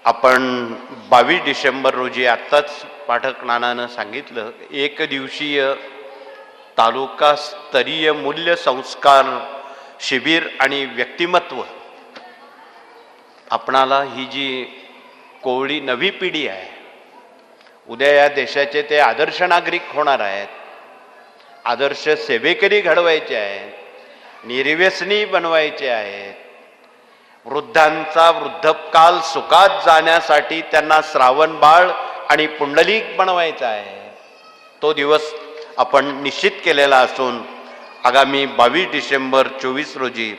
आपण 22 डिसेंबर रोजी आत्ताच पाठक नानानं सांगितलं, एक दिवसीय तालुका स्तरीय मूल्य संस्कार शिबिर आणि व्यक्तिमत्व. आपणाला ही जी कोवळी नवी पिढी आहे, उद्या या देशाचे ते आदर्श नागरिक होणार आहेत, आदर्श सेवेकरी घडवायचे आहेत, निर्व्यसनी बनवायचे आहेत. वृद्धांचा वृद्धकाल सुखात जाण्यासाठी त्यांना श्रावण बाळ आणि पुंडलिक बनवायचा आहे. तो दिवस आपण निश्चित केलेला असून आगामी 22 डिसेंबर 24 रोजी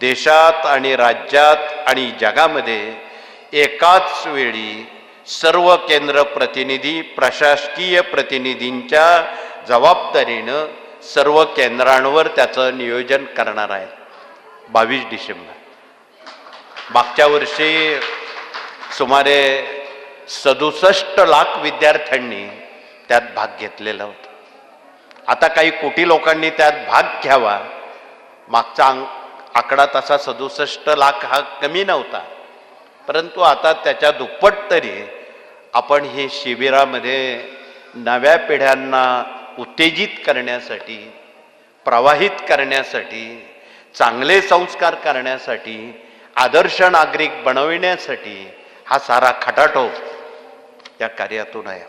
देशात आणि राज्यात आणि जगामध्ये एकाच वेळी सर्व केंद्र प्रतिनिधी प्रशासकीय प्रतिनिधींच्या जबाबदारीनं सर्व केंद्रांवर त्याचं नियोजन करणार आहेत. 22 डिसेंबर. मागच्या वर्षी सुमारे 67 लाख विद्यार्थ्यांनी त्यात भाग घेतलेला होता. आता काही कोटी लोकांनी त्यात भाग घ्यावा. मागचा आकडा तसा 67 लाख हा कमी नव्हता, परंतु आता त्याच्या दुप्पट तरी आपण हे शिबिरामध्ये नव्या पिढ्यांना उत्तेजित करण्यासाठी, प्रवाहित करण्यासाठी, चांगले संस्कार करण्यासाठी, आदर्श नागरिक बनविण्यासाठी हा सारा खटाटोप या कार्यातून आहे.